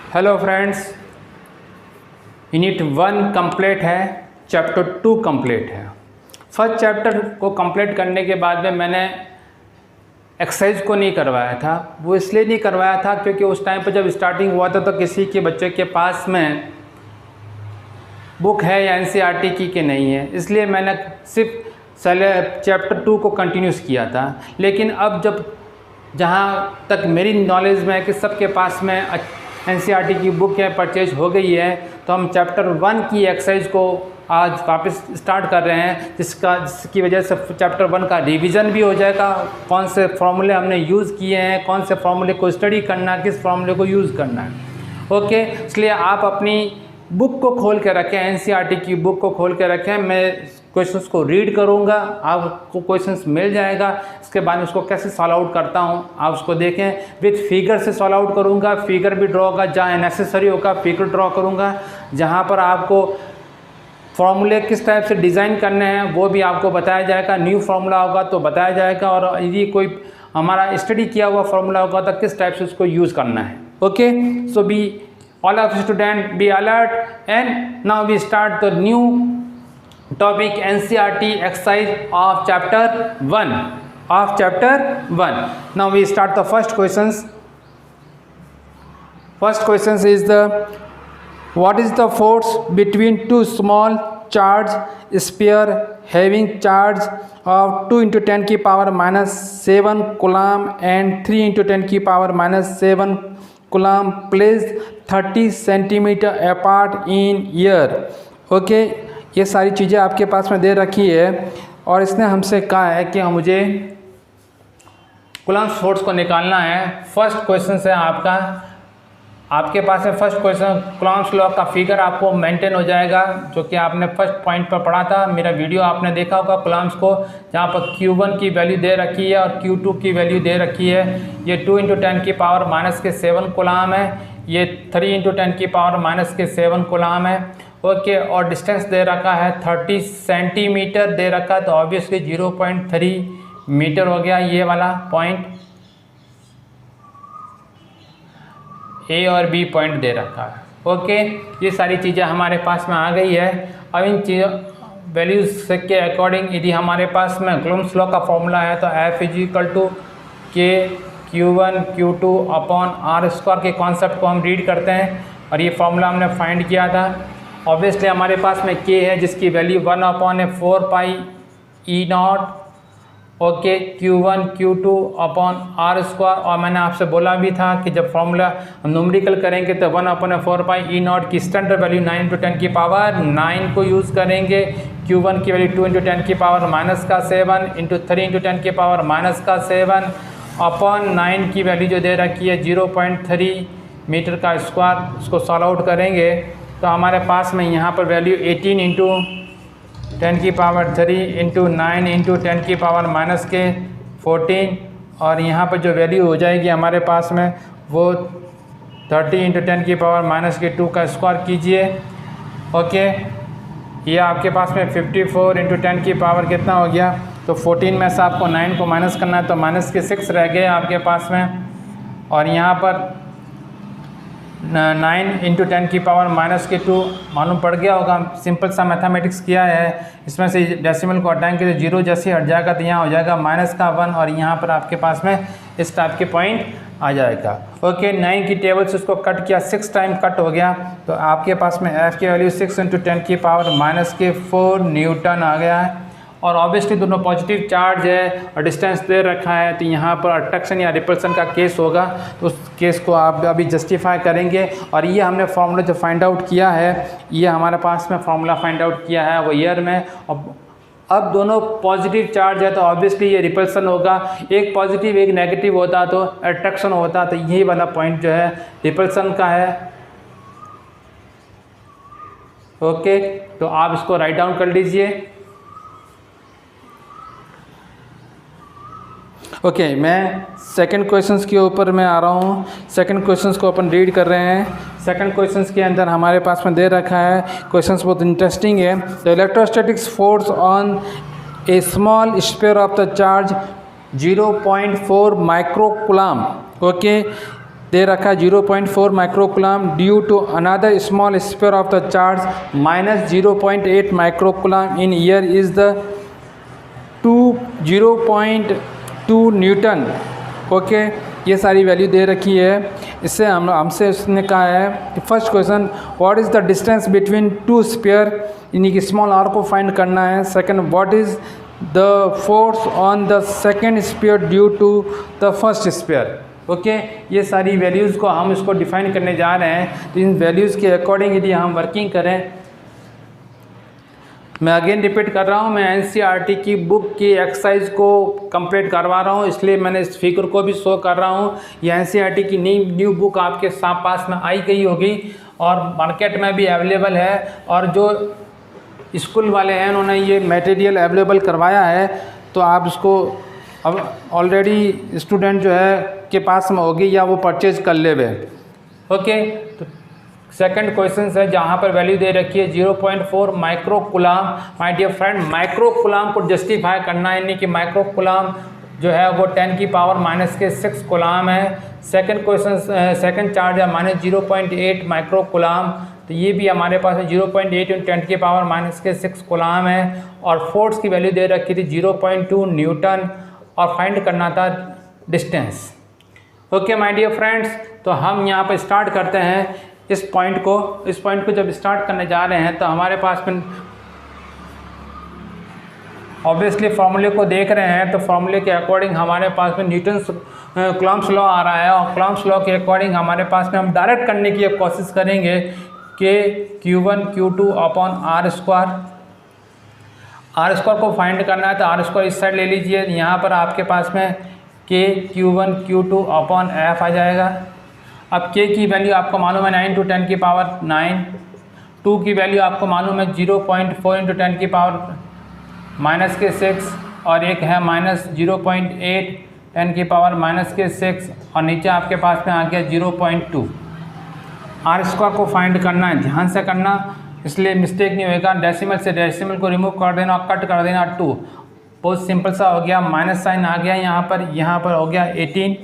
Hello friends, unit 1 complete है, chapter 2 complete है। First chapter को कंप्लीट करने के बाद में मैंने एक्सरसाइज को नहीं करवाया था। वो इसलिए नहीं करवाया था क्योंकि उस टाइम पर जब स्टार्टिंग हुआ था तो किसी के बच्चे के पास में बुक है या एनसीईआरटी की कि नहीं है, इसलिए मैंने सिर्फ चैप्टर 2 को कंटिन्यूस किया था। लेकिन अब जब जहाँ तक मेरी नॉलेज में है कि सबके पास में एनसीईआरटी की बुक है, परचेज हो गई है, तो हम चैप्टर 1 की एक्सरसाइज को आज वापस स्टार्ट कर रहे हैं, जिसकी वजह से चैप्टर 1 का रिवीजन भी हो जाएगा। कौन से फॉर्मूले हमने यूज़ किए हैं, कौन से फॉर्मूले को स्टडी करना है, किस फॉर्मूले को यूज़ करना है। ओके, इसलिए आप अपनी बुक को खोल के रखें, एनसीईआरटी की बुक को खोल के रखें। मैं क्वेश्चंस को रीड करूंगा, आपको क्वेश्चंस मिल जाएगा। इसके बाद में उसको कैसे सॉल्व आउट करता हूं आप उसको देखें। विथ फिगर से सॉल्व आउट करूंगा, फिगर भी ड्रॉ होगा, जहाँ नेसेसरी होगा फिगर ड्रॉ करूंगा। जहां पर आपको फॉर्मूले किस टाइप से डिज़ाइन करने हैं वो भी आपको बताया जाएगा। न्यू फार्मूला होगा तो बताया जाएगा, और यदि कोई हमारा स्टडी किया हुआ फार्मूला होगा तो किस टाइप से उसको यूज़ करना है। Okay, so be all of students be alert, and now we start the new topic NCERT exercise of chapter 1 now we start the first questions. First questions is what is the force between two small charge sphere having charge of 2 into 10 की power minus 7 coulomb and 3 into 10 की power minus 7 coulomb placed 30 centimetre apart इन year. Okay, ये सारी चीज़ें आपके पास में दे रखी है, और इसने हमसे कहा है कि मुझे कूलम्ब फोर्स को निकालना है। फर्स्ट क्वेश्चन है आपके पास है फर्स्ट क्वेश्चन, कूलम्ब लॉ का फिगर आपको मेंटेन हो जाएगा, जो कि आपने फर्स्ट पॉइंट पर पढ़ा था। मेरा वीडियो आपने देखा होगा कूलम्ब को, जहाँ पर Q1 की वैल्यू दे रखी है और Q2 की वैल्यू दे रखी है। ये 2 into 10 की पावर माइनस के 7 कूलम्ब है, ये 3 into 10 की पावर माइनस के 7 कूलम्ब है। ओके, और डिस्टेंस दे रखा है 30 सेंटीमीटर दे रखा है, तो ऑब्वियसली 0.3 मीटर हो गया ये वाला पॉइंट। ए और बी पॉइंट दे रखा है। ओके, ये सारी चीज़ें हमारे पास में आ गई है। अब इन चीज़ों वैल्यूज के अकॉर्डिंग यदि हमारे पास में कूलम्ब लॉ का फॉर्मूला है तो F = K Q1 Q2 upon R² के कॉन्सेप्ट को हम रीड करते हैं, और ये फॉर्मूला हमने फाइंड किया था। ऑब्वियसली हमारे पास में K है जिसकी value 1/4πE0। Okay, Q1 Q2 upon R², और मैंने आपसे बोला भी था कि जब फॉर्मूला हम न्यूमेरिकल करेंगे तो 1/4πE0 की स्टैंडर्ड वैल्यू 9 into 10 की पावर 9 को यूज़ करेंगे। Q1 की वैल्यू 2 into 10 की पावर माइनस का 7 इंटू 3 into 10 की पावर माइनस का 7 अपॉन 9 की वैल्यू जो दे रखी है 0.3 मीटर का स्क्वायर। उसको सॉल्व आउट करेंगे तो हमारे पास में यहाँ पर वैल्यू 18 into 10 की पावर 3 इंटू 9 into 10 की पावर माइनस के 14, और यहाँ पर जो वैल्यू हो जाएगी हमारे पास में वो 30 into 10 की पावर माइनस के 2 का स्क्वायर कीजिए। ओके, ये आपके पास में 54 into 10 की पावर कितना हो गया, तो 14 में से आपको 9 को माइनस करना है तो माइनस के 6 रह गए आपके पास में, और यहाँ पर 9 into 10 की पावर माइनस के 2 मालूम पड़ गया होगा। सिंपल सा मैथमेटिक्स किया है, इसमें से डेसिमल को हटाएंगे तो 0 जैसे हट जाएगा तो यहाँ हो जाएगा माइनस का 1, और यहाँ पर आपके पास में इस टाइप के पॉइंट आ जाएगा। ओके, 9 की टेबल से उसको कट किया, 6 टाइम कट हो गया, तो आपके पास में F की वैल्यू 6 into 10 की पावर माइनस के 4 न्यूटन आ गया है। और ऑब्वियसली दोनों पॉजिटिव चार्ज है और डिस्टेंस दे रखा है, तो यहाँ पर अट्रैक्शन या रिपल्सन का केस होगा, तो उस केस को आप अभी जस्टिफाई करेंगे। और ये हमने फार्मूला जो फाइंड आउट किया है, ये हमारे पास में फार्मूला फाइंड आउट किया है वो ईयर में। अब दोनों पॉजिटिव चार्ज है तो ऑब्वियसली ये रिपल्सन होगा। एक पॉजिटिव एक नेगेटिव होता तो अट्रैक्शन होता, तो यही वाला पॉइंट जो है रिपल्सन का है। ओके, तो आप इसको राइट डाउन कर लीजिए। ओके, मैं सेकंड क्वेश्चंस के ऊपर मैं आ रहा हूँ। सेकंड क्वेश्चंस को अपन रीड कर रहे हैं। सेकंड क्वेश्चंस के अंदर हमारे पास में दे रखा है, क्वेश्चंस बहुत इंटरेस्टिंग है। The electrostatics force on a small sphere of the charge 0.4 micro coulomb. Okay, दे रखा है 0.4 microcoulomb due to another small sphere of the charge minus 0.8 microcoulomb in air is the 0.2 newton. Okay, ये सारी value दे रखी है। इससे हमसे उसने कहा है कि first question what is the distance between two sphere, यानी कि स्मॉल आर को फाइंड करना है। Second what is the force on the second sphere due to the first sphere. Okay, ये सारी वैल्यूज़ को हम इसको डिफाइन करने जा रहे हैं। तो इन वैल्यूज़ के अकॉर्डिंग यदि हम वर्किंग करें, मैं अगेन रिपीट कर रहा हूँ, मैं एनसीईआरटी की बुक की एक्सरसाइज को कंप्लीट करवा रहा हूँ, इसलिए मैंने इस फिगर को भी शो कर रहा हूँ। ये एनसीईआरटी की न्यू बुक आपके पास में आई गई होगी और मार्केट में भी अवेलेबल है, और जो स्कूल वाले हैं उन्होंने ये मटेरियल अवेलेबल करवाया है, तो आप इसको अब ऑलरेडी स्टूडेंट जो है के पास में होगी या वो परचेज कर ले वे। ओके, तो सेकंड क्वेश्चन है जहाँ पर वैल्यू दे रखी है 0.4 microcoulomb. My dear friend, microcoulomb को जस्टिफाई करना है, यानी कि माइक्रोकुलम जो है वो 10 की पावर -6 कुलम है। सेकंड क्वेश्चन, सेकंड चार्ज है -0.8 माइक्रोकुलम, तो ये भी हमारे पास 0.8 × 10 की पावर -6 कुलम है। और फोर्स की वैल्यू दे रखी थी 0.2 न्यूटन, और फाइंड करना था distance. Okay my dear friends, तो हम यहाँ पर स्टार्ट करते हैं इस पॉइंट को जब स्टार्ट करने जा रहे हैं तो हमारे पास में ऑब्वियसली फॉर्मूले को देख रहे हैं, तो फॉर्मूले के अकॉर्डिंग हमारे पास में न्यूटन कूलम्ब्स लॉ आ रहा है, और कूलम्ब्स लॉ के अकॉर्डिंग हमारे पास में हम डायरेक्ट करने की कोशिश करेंगे कि Q1 Q2 upon R square को फाइंड करना है। तो R स्क्वायर इस साइड ले लीजिए, यहाँ पर आपके पास में K Q1 Q2 upon F आ जाएगा। अब K की वैल्यू आपको मालूम है 9 × 10 की पावर 9, 2 की वैल्यू आपको मालूम है 0.4 × 10 की पावर -6, और एक है -0.8 10 की पावर -6, और नीचे आपके पास में आ गया 0.2। R स्क्वायर को फाइंड करना है, ध्यान से करना, इसलिए मिस्टेक नहीं होएगा। डेसिमल से डेसिमल को रिमूव कर देना और कट कर देना 2, बहुत सिंपल सा हो गया। माइनस साइन आ गया यहाँ पर हो गया 18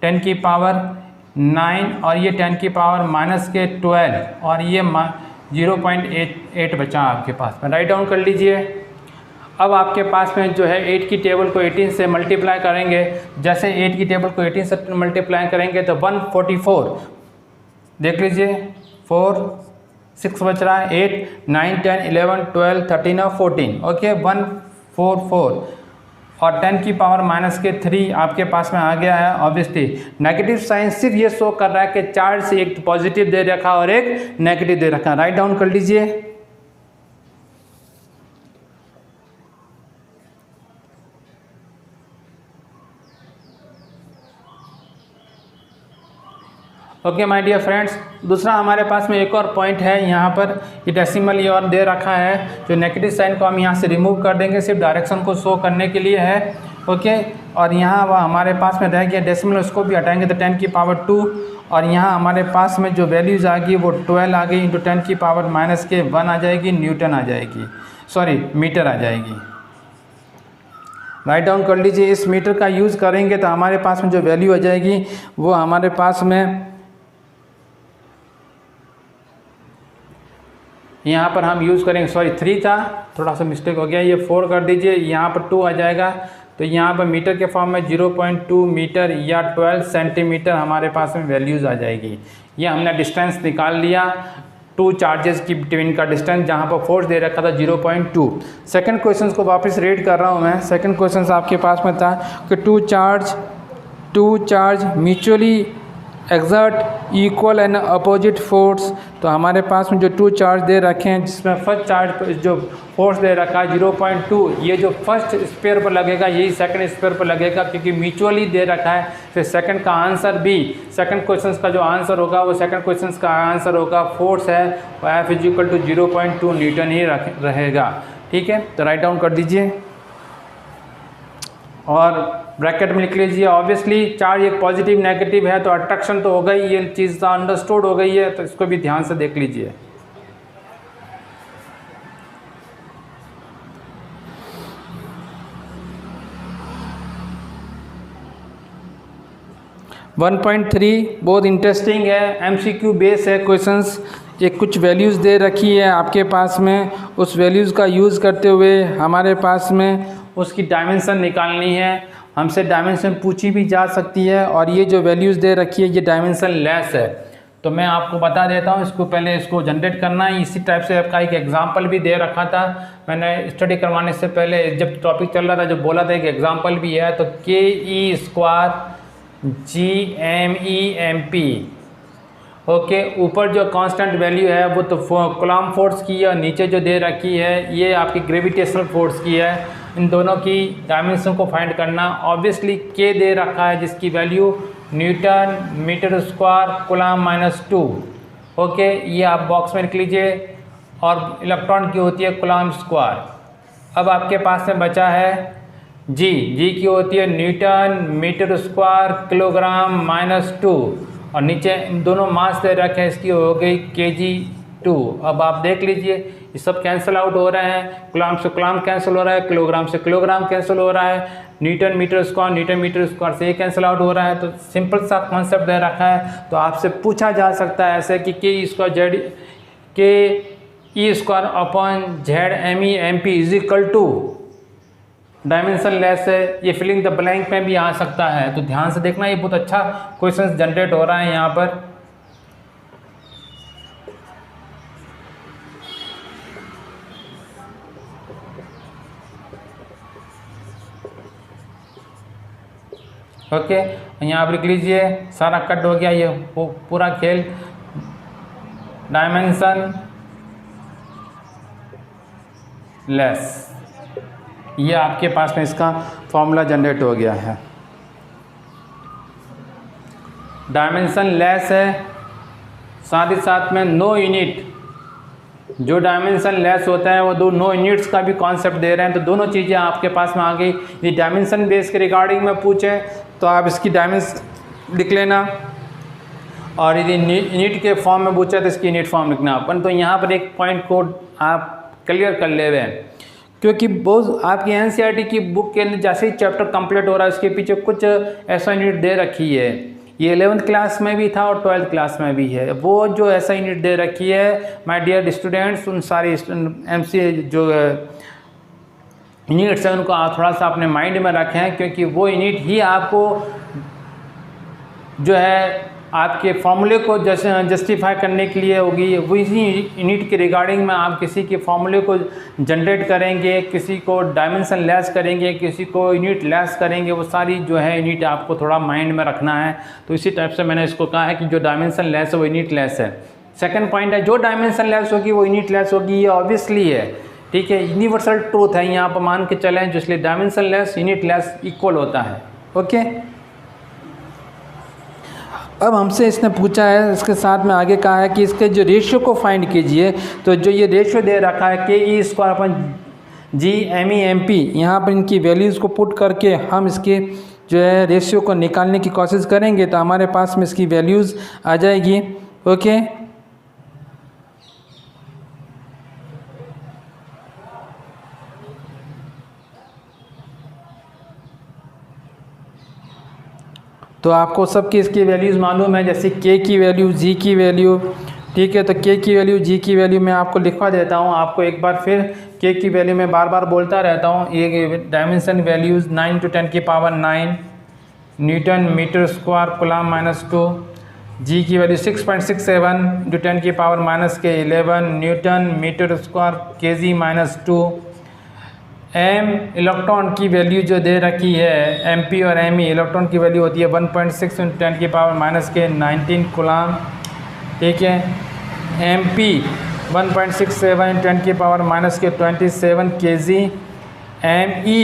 10 की पावर 9, और ये 10 की पावर -12, और ये 0.8 बचा आपके पास में। राइट डाउन कर लीजिए। अब आपके पास में जो है 8 की टेबल को 18 से मल्टीप्लाई करेंगे। जैसे 8 की टेबल को 18 से मल्टीप्लाई करेंगे तो 144, देख लीजिए, 4 6 बच रहा है, 8 9 10 11 12 13 और 14। ओके, 144, और 10 की पावर -3 आपके पास में आ गया है। ऑब्वियसली नेगेटिव साइन सिर्फ ये शो कर रहा है कि चार्ज से एक पॉजिटिव दे रखा और एक नेगेटिव दे रखा। राइट डाउन कर लीजिए। ओके माय डियर फ्रेंड्स, दूसरा हमारे पास में एक और पॉइंट है, यहाँ पर ये डेसिमल ये और दे रखा है, जो नेगेटिव साइन को हम यहाँ से रिमूव कर देंगे, सिर्फ डायरेक्शन को शो करने के लिए है। ओके, और यहाँ वह हमारे पास में रह गया डेसिमल, उसको भी हटाएंगे तो 10 की पावर 2, और यहाँ हमारे पास में जो वैल्यूज़ आ गई वो 12 आ गई, इंटू 10 की पावर -1 आ जाएगी, न्यूटन आ जाएगी, सॉरी मीटर आ जाएगी। राइट डाउन कर लीजिए। इस मीटर का यूज़ करेंगे तो हमारे पास में जो वैल्यू आ जाएगी वो हमारे पास में यहाँ पर हम यूज़ करेंगे, सॉरी 3 था, थोड़ा सा मिस्टेक हो गया, ये 4 कर दीजिए, यहाँ पर 2 आ जाएगा, तो यहाँ पर मीटर के फॉर्म में 0.2 मीटर या 12 सेंटीमीटर हमारे पास में वैल्यूज़ आ जाएगी। ये हमने डिस्टेंस निकाल लिया, 2 चार्जेस की बिटवीन का डिस्टेंस, जहाँ पर फोर्स दे रखा था 0.2। सेकंड क्वेश्चन को वापस रीड कर रहा हूँ मैं। सेकंड क्वेश्चन आपके पास में था कि two charge mutually exert equal and opposite force. तो हमारे पास में जो 2 चार्ज दे रखे हैं, जिसमें फर्स्ट चार्ज जो फोर्स दे रखा है 0.2, ये जो फर्स्ट स्पेयर पर लगेगा यही सेकंड स्पेयर पर लगेगा, क्योंकि म्यूचुअली दे रखा है। फिर सेकंड का आंसर भी, सेकंड क्वेश्चन का जो आंसर होगा वो सेकंड क्वेश्चन का आंसर होगा, फोर्स है वो F = 0.2 न्यूटन ही रहेगा। ठीक है, तो राइट डाउन कर दीजिए और ब्रैकेट में लिख लीजिए। ऑब्वियसली चार्ज एक पॉजिटिव नेगेटिव है तो अट्रैक्शन तो हो गई, ये चीज़ अंडरस्टूड हो गई है, तो इसको भी ध्यान से देख लीजिए। 1.3 बहुत इंटरेस्टिंग है, MCQ बेस है क्वेश्चंस। ये कुछ वैल्यूज़ दे रखी है आपके पास में, उस वैल्यूज़ का यूज़ करते हुए हमारे पास में उसकी डायमेंशन निकालनी है। हमसे डायमेंशन पूछी भी जा सकती है, और ये जो वैल्यूज़ दे रखी है ये डायमेंशन लेस है। तो मैं आपको बता देता हूँ, इसको पहले इसको जनरेट करना है। इसी टाइप से आपका एक एग्जांपल भी दे रखा था मैंने स्टडी करवाने से पहले, जब टॉपिक चल रहा था, जो बोला था एक एग्जांपल भी है। तो KE² GMEMP, ओके। ऊपर जो कांस्टेंट वैल्यू है वो तो कूलम्ब फोर्स की है, और नीचे जो दे रखी है ये आपकी ग्रेविटेशनल फोर्स की है। इन दोनों की डायमेंशन को फाइंड करना। ऑब्वियसली K दे रखा है जिसकी value newton metre square coulomb -2, okay. ये आप बॉक्स में लिख लीजिए। और इलेक्ट्रॉन की होती है कूलम्ब स्क्वायर। अब आपके पास में बचा है जी की होती है न्यूटन मीटर स्क्वायर किलोग्राम -2, और नीचे इन दोनों मास दे रखे हैं, इसकी हो गई kg2। अब आप देख लीजिए ये सब कैंसिल आउट हो रहे हैं, कूलम्ब से कूलम्ब कैंसिल हो रहा है, किलोग्राम से किलोग्राम कैंसिल हो रहा है, न्यूटन मीटर स्क्वायर से ये कैंसिल आउट हो रहा है। तो सिंपल सा कॉन्सेप्ट दे रखा है। तो आपसे पूछा जा सकता है ऐसे कि KE²/ZMEMP is equal to dimensionless है। ये फिलिंग द ब्लैंक में भी आ सकता है। तो ध्यान से देखना, ये बहुत अच्छा क्वेश्चन जनरेट हो रहा है यहाँ पर। ओके, यहाँ आप लिख लीजिए, सारा कट हो गया, ये पूरा खेल डायमेंशन लेस, ये आपके पास में इसका फॉर्मूला जनरेट हो गया है। डायमेंशन लेस है, साथ ही साथ में नो यूनिट, जो डायमेंशन लेस होता है वो नो यूनिट्स का भी कॉन्सेप्ट दे रहे हैं। तो दोनों चीज़ें आपके पास में आ गई। ये डायमेंशन बेस के रिगार्डिंग में पूछे तो आप इसकी डायमेंशन लिख लेना, और यदि यूनिट के फॉर्म में पूछे तो इसकी यूनिट फॉर्म लिखना। अपन तो यहाँ पर एक पॉइंट को आप क्लियर कर ले हुए हैं, क्योंकि बहुत आपकी NCERT की बुक के अंदर जैसे ही चैप्टर कंप्लीट हो रहा है उसके पीछे कुछ ऐसा यूनिट दे रखी है। ये 11th क्लास में भी था और 12th क्लास में भी है। वो जो ऐसा यूनिट दे रखी है माय डियर स्टूडेंट्स, उन सारे MCA जो यूनिट्स हैं उनको आप थोड़ा सा अपने माइंड में रखें, क्योंकि वो यूनिट ही आपको जो है आपके फॉर्मूले को जस्टिफाई करने के लिए होगी। वो इसी यूनिट के रिगार्डिंग में आप किसी के फॉर्मूले को जनरेट करेंगे, किसी को डायमेंशन लेस करेंगे, किसी को यूनिट लेस करेंगे। वो सारी जो है यूनिट आपको थोड़ा माइंड में रखना है। तो इसी टाइप से मैंने इसको कहा है कि जो डायमेंशन लेस है वो यूनिट लेस है। सेकंड पॉइंट है, जो डायमेंशन लेस होगी वो यूनिट लेस होगी, ये ऑब्वियसली है, ठीक है, यूनिवर्सल ट्रूथ है, यहाँ पर मान के चलें। जो इसलिए dimension less unit less equal होता है, ओके। अब हमसे इसने पूछा है, इसके साथ में आगे कहा है कि इसके जो रेशियो को फाइंड कीजिए। तो जो ये रेशियो दे रखा है KE²/GMEMP, यहाँ पर इनकी वैल्यूज़ को पुट करके हम इसके जो है रेशियो को निकालने की कोशिश करेंगे तो हमारे पास में इसकी वैल्यूज़ आ जाएगी, ओके। तो आपको सबकी इसकी वैल्यूज़ मालूम है, जैसे K की वैल्यू, G की वैल्यू, ठीक है। तो K की वैल्यू, G की वैल्यू मैं आपको लिखवा देता हूँ। आपको एक बार फिर K की वैल्यू मैं बार बार बोलता रहता हूँ। ये dimension values 9 × 10⁹ newton metre square coulomb -2, G की value 6.67 × 10⁻11 newton metre square kg -2। M electron की वैल्यू जो दे रखी है, MP और ME इलेक्ट्रॉन की वैल्यू होती है 1.6 × 10⁻19 कूलम्ब, ठीक है। MP 1.67 × 10⁻27 kg, ME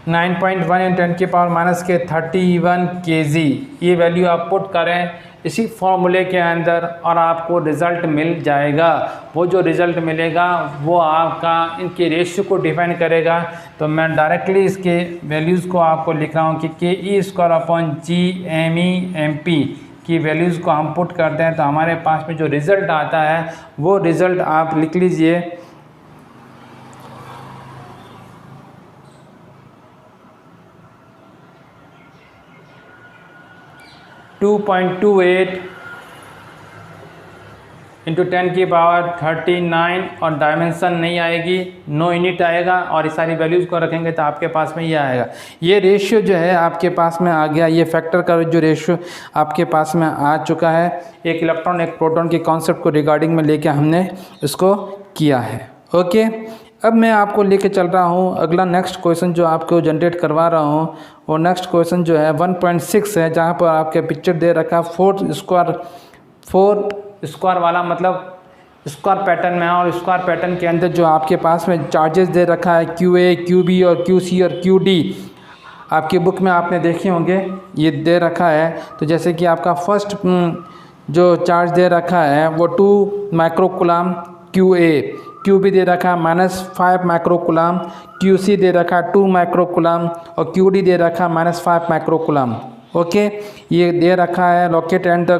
9.1 × 10⁻31 kg। ये वैल्यू आप पुट करें इसी फॉर्मूले के अंदर और आपको रिज़ल्ट मिल जाएगा। वो जो रिज़ल्ट मिलेगा वो आपका इनके रेशियो को डिफाइन करेगा। तो मैं डायरेक्टली इसके वैल्यूज़ को आपको लिख रहा हूँ कि KE²/GMEMP की वैल्यूज़ को हम पुट करते हैं तो हमारे पास में जो रिज़ल्ट आता है वो रिज़ल्ट आप लिख लीजिए। 2.28 इंटू 10 की पावर 39 और डायमेंशन नहीं आएगी, नो यूनिट आएगा और ये सारी वैल्यूज़ को रखेंगे तो आपके पास में ये आएगा। ये रेशियो जो है आपके पास में आ गया, ये फैक्टर का जो रेशियो आपके पास में आ चुका है। एक इलेक्ट्रॉन एक प्रोटॉन के कॉन्सेप्ट को रिगार्डिंग में लेके हमने इसको किया है। ओके, अब मैं आपको लेके चल रहा हूँ अगला नेक्स्ट क्वेश्चन जो आपको जनरेट करवा रहा हूँ। वो नेक्स्ट क्वेश्चन जो है 1.6 है, जहाँ पर आपके पिक्चर दे रखा है 4 स्क्वायर वाला, मतलब स्क्वायर पैटर्न में है और स्क्वायर पैटर्न के अंदर जो आपके पास में चार्जेस दे रखा है QA, QB और QC और QD, आपकी बुक में आपने देखे होंगे ये दे रखा है। तो जैसे कि आपका फर्स्ट जो चार्ज दे रखा है वो 2 माइक्रोकुलाम QA, QB दे रखा है -5 माइक्रोकुलाम, QC दे रखा है 2 माइक्रोकुलाम और QD दे रखा है -5 माइक्रोकुलाम। ओके, ये दे रखा है locate and the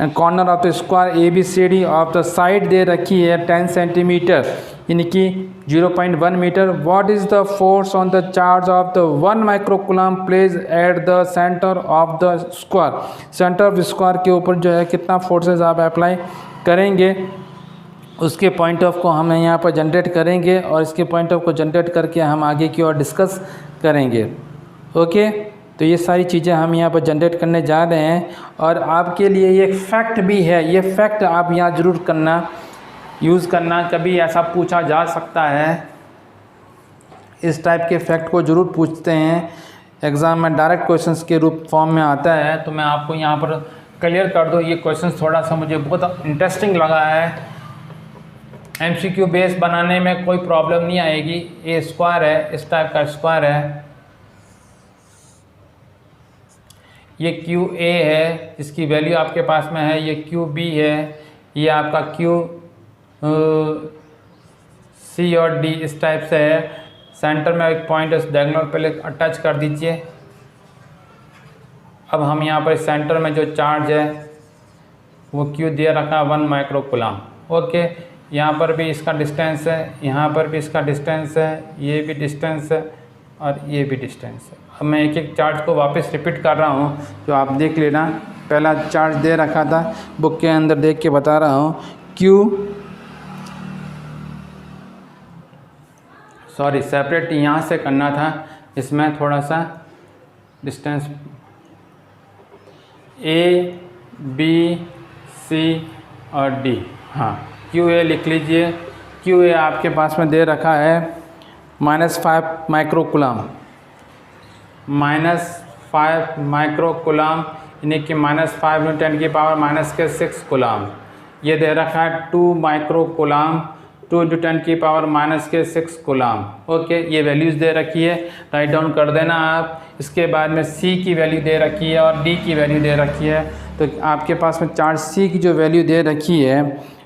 corner of the square ABCD of the side दे रखी है 10 सेंटीमीटर यानी कि 0.1 metre. What is the force on the charge of the 1 microcoulomb place at the centre of the square. Centre of square के ऊपर जो है कितना फोर्सेस आप अप्लाई करेंगे, उसके पॉइंट ऑफ को हम यहाँ पर जनरेट करेंगे और इसके पॉइंट ऑफ को जनरेट करके हम आगे की ओर डिस्कस करेंगे। ओके, तो ये सारी चीज़ें हम यहाँ पर जनरेट करने जा रहे हैं और आपके लिए ये फैक्ट भी है, ये फैक्ट आप यहाँ ज़रूर करना, यूज़ करना। कभी ऐसा पूछा जा सकता है, इस टाइप के फैक्ट को ज़रूर पूछते हैं एग्ज़ाम में, डायरेक्ट क्वेश्चंस के रूप फॉर्म में आता है। तो मैं आपको यहाँ पर क्लियर कर दूँ, ये क्वेश्चन थोड़ा सा मुझे बहुत इंटरेस्टिंग लगा है। MCQ बेस बनाने में कोई प्रॉब्लम नहीं आएगी। ये स्क्वायर है, इस टाइप का स्क्वायर है, ये QA है जिसकी वैल्यू आपके पास में है, ये QB है, ये आपका QC और D इस टाइप से है। सेंटर में एक पॉइंट इस डायगोनल पे टच कर दीजिए। अब हम यहाँ पर सेंटर में जो चार्ज है वो Q दे रखा है 1 माइक्रोकुलाम। ओके, यहाँ पर भी इसका डिस्टेंस है, यहाँ पर भी इसका डिस्टेंस है, ये भी डिस्टेंस है और ये भी डिस्टेंस है। अब मैं एक एक चार्ज को वापस रिपीट कर रहा हूँ, जो आप देख लेना। पहला चार्ज दे रखा था, बुक के अंदर देख के बता रहा हूँ। सेपरेट यहाँ से करना था, इसमें थोड़ा सा डिस्टेंस A, B, C और D। हाँ, QA लिख लीजिए। QA आपके पास में दे रखा है -5 माइक्रोकुलाम, -5 माइक्रोकुलाम यानी कि -5 × 10 की पावर -6 कुलाम। ये दे रखा है 2 माइक्रोकुलाम, 2 × 10 की पावर -6 कुलाम। ओके, ये वैल्यूज़ दे रखी है, राइट डाउन कर देना आप। इसके बाद में C की वैल्यू दे रखी है और D की वैल्यू दे रखी है। तो आपके पास में चार्ज C की जो वैल्यू दे रखी है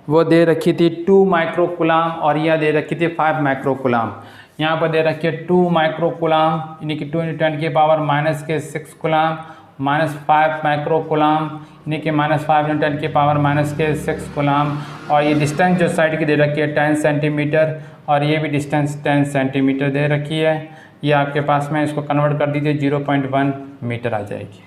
वो दे रखी थी 2 माइक्रोकुलाम और यह दे रखी थी 5 माइक्रोकुलाम। यहाँ पर दे रखी है 2 माइक्रोकुलाम यानी कि 2 × 10 की पावर -6 कुलाम, -5 माइक्रोकुलाम यानी कि -5 × 10 की पावर -6 कुलाम। और ये डिस्टेंस जो साइड की दे रखी है 10 सेंटीमीटर और ये भी डिस्टेंस 10 सेंटीमीटर दे रखी है। ये आपके पास में, इसको कन्वर्ट कर दीजिए 0.1 मीटर आ जाएगी।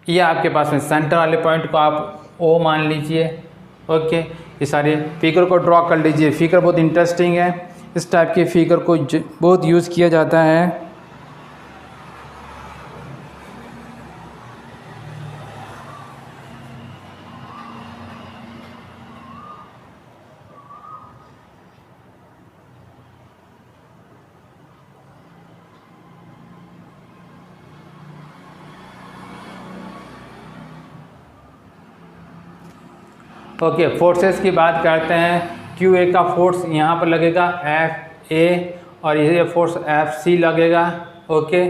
ये आपके पास में सेंटर वाले पॉइंट को आप O मान लीजिए। ओके, ये सारे फिगर को ड्रॉ कर लीजिए। फिगर बहुत इंटरेस्टिंग है, इस टाइप के फिगर को बहुत यूज़ किया जाता है। ओके, फोर्सेस की बात करते हैं। QA का फोर्स यहाँ पर लगेगा FA और ये फोर्स FC लगेगा। ओके,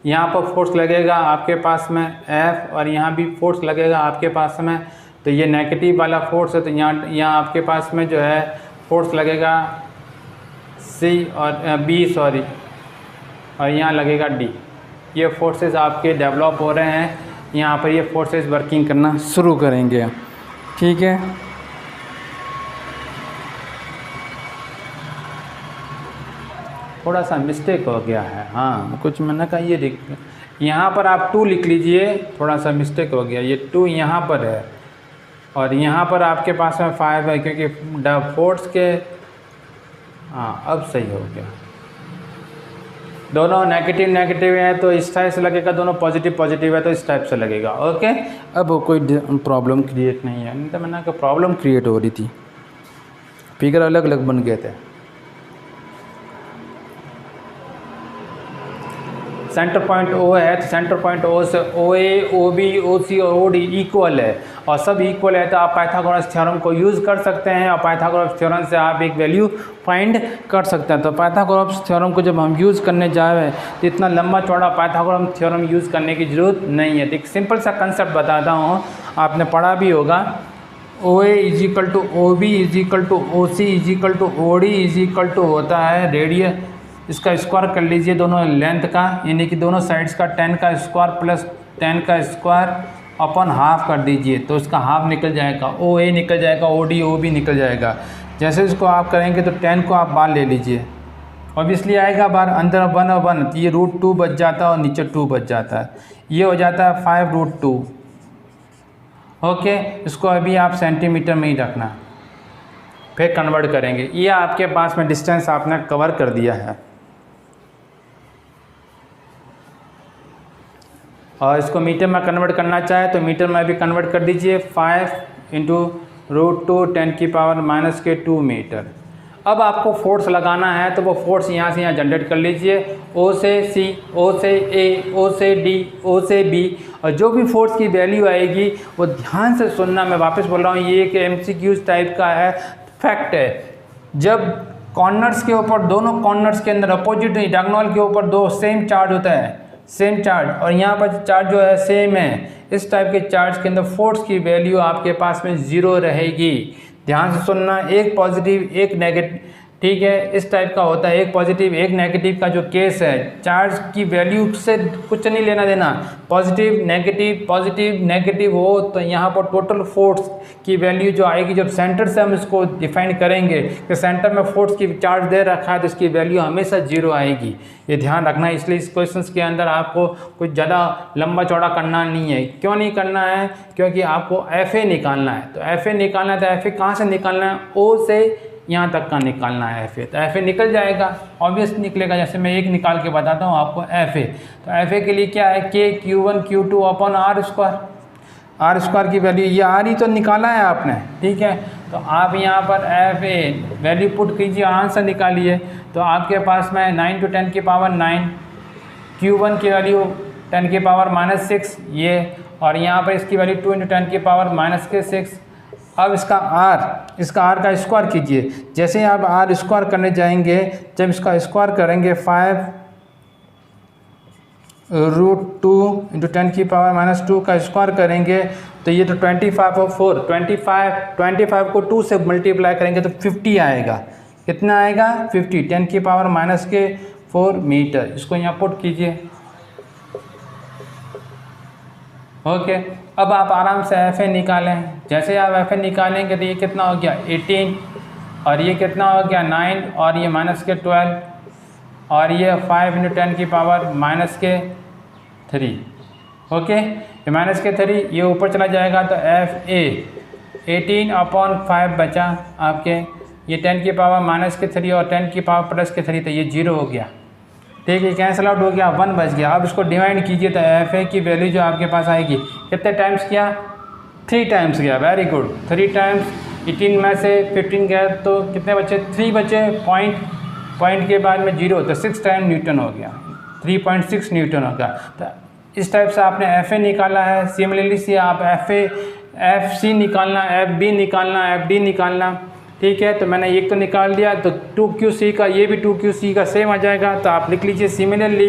यहाँ पर फोर्स लगेगा आपके पास में F और यहाँ भी फोर्स लगेगा आपके पास में। तो ये नेगेटिव वाला फोर्स है, तो यहाँ आपके पास में जो है फोर्स लगेगा C और B और यहाँ लगेगा D। ये फोर्सेस आपके डेवलप हो रहे हैं, यहाँ पर ये फोर्सेस वर्किंग करना शुरू करेंगे। ठीक है, थोड़ा सा मिस्टेक हो गया है। हाँ, कुछ मैंने कहा ये यहाँ पर आप 2 लिख लीजिए, थोड़ा सा मिस्टेक हो गया, ये 2 यहाँ पर है और यहाँ पर आपके पास में 5 है, क्योंकि फोर्स के, हाँ अब सही हो गया, दोनों नेगेटिव नेगेटिव है तो इस टाइप से लगेगा, दोनों पॉजिटिव पॉजिटिव है तो इस टाइप से लगेगा। ओके, अब कोई प्रॉब्लम क्रिएट नहीं है, नहीं तो मैंने कहा प्रॉब्लम क्रिएट हो रही थी, फिगर अलग अलग बन गए थे। सेंटर पॉइंट O है तो सेंटर पॉइंट O से OA, OB, OC और OD इक्वल है और सब इक्वल है तो आप पाइथागोरस थ्योरम को यूज़ कर सकते हैं और पाइथागोरस थ्योरम से आप एक वैल्यू फाइंड कर सकते हैं। तो पाइथागोरस थ्योरम को जब हम यूज़ करने जाए तो इतना लंबा चौड़ा पाइथागोरस थ्योरम यूज़ करने की ज़रूरत नहीं है। तो एक सिंपल सा कंसेप्ट बताता हूँ, आपने पढ़ा भी होगा, OA is equal to OB is equal to OC is equal to OD is equal to होता है रेडियस, इसका स्क्वायर कर लीजिए दोनों लेंथ का, यानी कि दोनों साइड्स का 10 का स्क्वायर प्लस 10 का स्क्वायर अपन हाफ कर दीजिए तो उसका हाफ निकल जाएगा, OA निकल जाएगा, OD OB निकल जाएगा। जैसे इसको आप करेंगे तो 10 को आप बाहर ले लीजिए, ऑब्वियसली आएगा बाहर, अंदर 1 और 1 तो ये √2 बच जाता है और नीचे 2 बच जाता है, ये हो जाता है 5√2। ओके, इसको अभी आप सेंटीमीटर में ही रखना, फिर कन्वर्ट करेंगे। ये आपके पास में डिस्टेंस आपने कवर कर दिया है और इसको मीटर में कन्वर्ट करना चाहे तो मीटर में भी कन्वर्ट कर दीजिए, 5 × √2 10⁻² मीटर। अब आपको फोर्स लगाना है तो वो फोर्स यहाँ से यहाँ जनरेट कर लीजिए, O से C, O से A, O से D, O से B, और जो भी फोर्स की वैल्यू आएगी वो ध्यान से सुनना, मैं वापस बोल रहा हूँ, ये एक MCQ टाइप का है, फैक्ट है। जब कॉर्नर्स के ऊपर, दोनों कॉर्नर्स के अंदर अपोजिट डायगोनल के ऊपर दो सेम चार्ज होता है, सेम चार्ज, और यहाँ पर चार्ज जो है सेम है, इस टाइप के चार्ज के अंदर फोर्स की वैल्यू आपके पास में 0 रहेगी। ध्यान से सुनना, एक पॉजिटिव एक नेगेटिव, ठीक है, इस टाइप का होता है, एक पॉजिटिव एक नेगेटिव का जो केस है, चार्ज की वैल्यू से कुछ नहीं लेना देना, पॉजिटिव नेगेटिव हो तो यहाँ पर टोटल फोर्स की वैल्यू जो आएगी, जब सेंटर से हम इसको डिफाइन करेंगे कि सेंटर में फोर्स की चार्ज दे रखा है तो इसकी वैल्यू हमेशा 0 आएगी, ये ध्यान रखना है। इसलिए इस क्वेश्चंस के अंदर आपको कुछ ज़्यादा लंबा चौड़ा करना नहीं है। क्यों नहीं करना है? क्योंकि आपको FA निकालना है, तो FA निकालना है तो FA कहाँ से निकालना है? O से यहाँ तक का निकालना है FA, तो FA निकल जाएगा, ऑब्वियस निकलेगा। जैसे मैं एक निकाल के बताता हूँ आपको FA, तो FA के लिए क्या है, KQ1 Q2 upon R square की वैल्यू, ये R ही तो निकाला है आपने, ठीक है। तो आप यहाँ पर FA वैल्यू पुट कीजिए, आंसर निकालिए, तो आपके पास में 9 × 10⁹, Q1 की वैल्यू 10⁻⁻6 ये, और यहाँ पर इसकी वैल्यू 2 × 10⁻⁻6। अब इसका R का स्क्वायर कीजिए। जैसे ही आप R स्क्वायर करने जाएंगे, जब इसका स्क्वायर करेंगे 5 √2 × 10⁻⁻2 का स्क्वायर करेंगे तो ये तो 25 और 4, 25 को 2 से मल्टीप्लाई करेंगे तो 50 आएगा। कितना आएगा? 50, 10⁻⁻4 मीटर। इसको यहाँ पुट कीजिए। ओके, अब आप आराम से FA निकालें। जैसे आप FA निकालेंगे तो ये कितना हो गया 18, और ये कितना हो गया 9, और ये -12, और ये 5 × 10⁻⁻3। ओके, ये -3 ये ऊपर चला जाएगा तो FA 18/5 बचा आपके, ये 10⁻⁻3 और 10⁻+3 तो ये 0 हो गया, ठीक है, कैंसिल आउट हो गया, 1 बच गया। अब इसको डिवाइड कीजिए तो FA की वैल्यू जो आपके पास आएगी, कितने टाइम्स किया? 3 टाइम्स किया, वेरी गुड, 3 टाइम्स। 18 में से 15 गया तो कितने बचे? 3 बचे, पॉइंट के बाद में 0 तो 6 टाइम न्यूटन हो गया, 3.6 न्यूटन होगा। तो इस टाइप से आपने FA निकाला है। सिमिलरली से आप FC निकालना, FB निकालना, FD निकालना, ठीक है। तो मैंने एक तो निकाल दिया, तो 2QC का, ये भी 2QC का सेम आ जाएगा, तो आप लिख लीजिए सिमिलरली।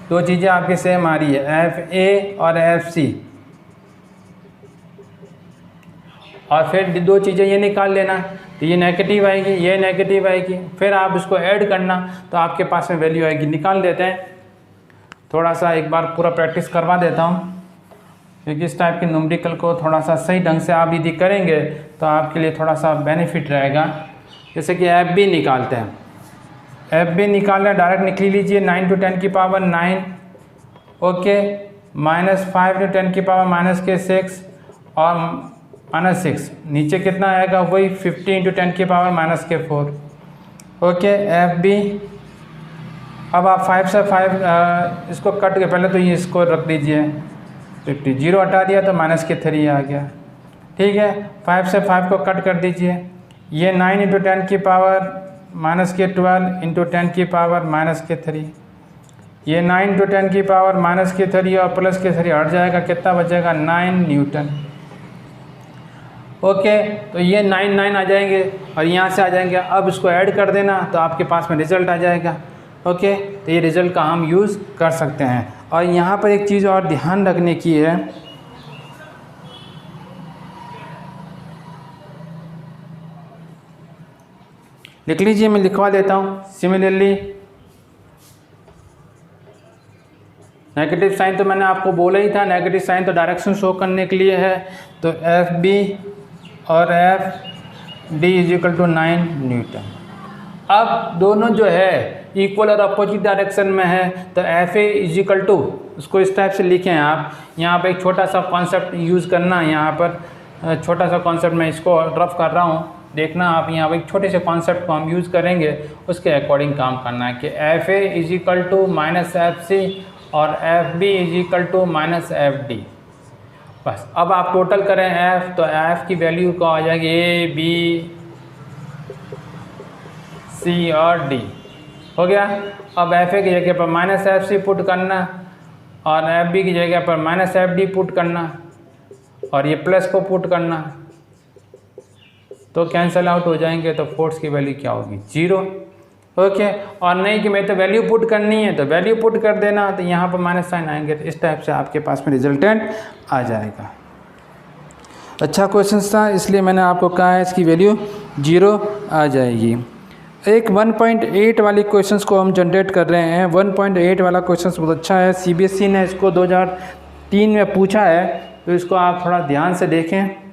दो चीज़ें आपकी सेम आ रही है, FA और FC, और फिर दो चीज़ें ये निकाल लेना, तो ये नेगेटिव आएगी, ये नेगेटिव आएगी, फिर आप इसको ऐड करना तो आपके पास में वैल्यू आएगी। निकाल देते हैं, थोड़ा सा एक बार पूरा प्रैक्टिस करवा देता हूँ, क्योंकि इस टाइप के न्यूमेरिकल को थोड़ा सा सही ढंग से आप यदि करेंगे तो आपके लिए थोड़ा सा बेनिफिट रहेगा। जैसे कि FB निकालते हैं, एफ बी निकालना डायरेक्ट निकली लीजिए 9 × 10 की पावर 9 ओके -5 × 10 की पावर -6 और -6 नीचे कितना आएगा वही 50 × 10 की पावर -4 ओके एफ बी। अब आप 5 से 5 इसको कट के पहले तो ये इसको रख दीजिए 50 0 हटा दिया तो -3 आ गया ठीक है। 5 से 5 को कट कर दीजिए ये 9 × 10 की पावर -12 × 10 की पावर -3 ये 9 × 10 की पावर -3 और +3 हट जाएगा कितना बचेगा 9 न्यूटन ओके। तो ये 9 आ जाएंगे और यहाँ से आ जाएंगे। अब इसको ऐड कर देना तो आपके पास में रिज़ल्ट आ जाएगा ओके। तो ये रिज़ल्ट का हम यूज़ कर सकते हैं। और यहाँ पर एक चीज़ और ध्यान रखने की है लिख लीजिए मैं लिखवा देता हूँ। सिमिलरली नेगेटिव साइन तो मैंने आपको बोला ही था, नेगेटिव साइन तो डायरेक्शन शो करने के लिए है। तो एफ बी और एफ डी = 9 न्यूटन। अब दोनों जो है इक्वल और अपोजिट डायरेक्शन में है तो एफ ए = उसको इस टाइप से लिखें आप। यहाँ पर एक छोटा सा कॉन्सेप्ट यूज़ करना है। यहाँ पर छोटा सा कॉन्सेप्ट मैं इसको रफ कर रहा हूँ, देखना आप। यहाँ पर एक छोटे से कॉन्सेप्ट को हम यूज़ करेंगे, उसके अकॉर्डिंग काम करना है कि एफ ए = -FC और एफ बी -FD। बस अब आप टोटल करें एफ़ तो एफ़ की वैल्यू को आ जाएगी A B C और D हो गया। अब एफ ए की जगह पर -FC पुट करना और एफ बी की जगह पर -FD पुट करना और ये प्लस को पुट करना तो कैंसिल आउट हो जाएंगे। तो फोर्स की वैल्यू क्या होगी 0 ओके। और नहीं कि मैं तो वैल्यू पुट करनी है तो वैल्यू पुट कर देना तो यहाँ पर माइनस साइन आएंगे। तो इस टाइप से आपके पास में रिजल्टेंट आ जाएगा। अच्छा क्वेश्चन था इसलिए मैंने आपको कहा है इसकी वैल्यू 0 आ जाएगी। एक 1.8 वाली क्वेश्चंस को हम जनरेट कर रहे हैं। 1.8 वाला क्वेश्चंस बहुत अच्छा है। CBSE ने इसको 2003 में पूछा है तो इसको आप थोड़ा ध्यान से देखें।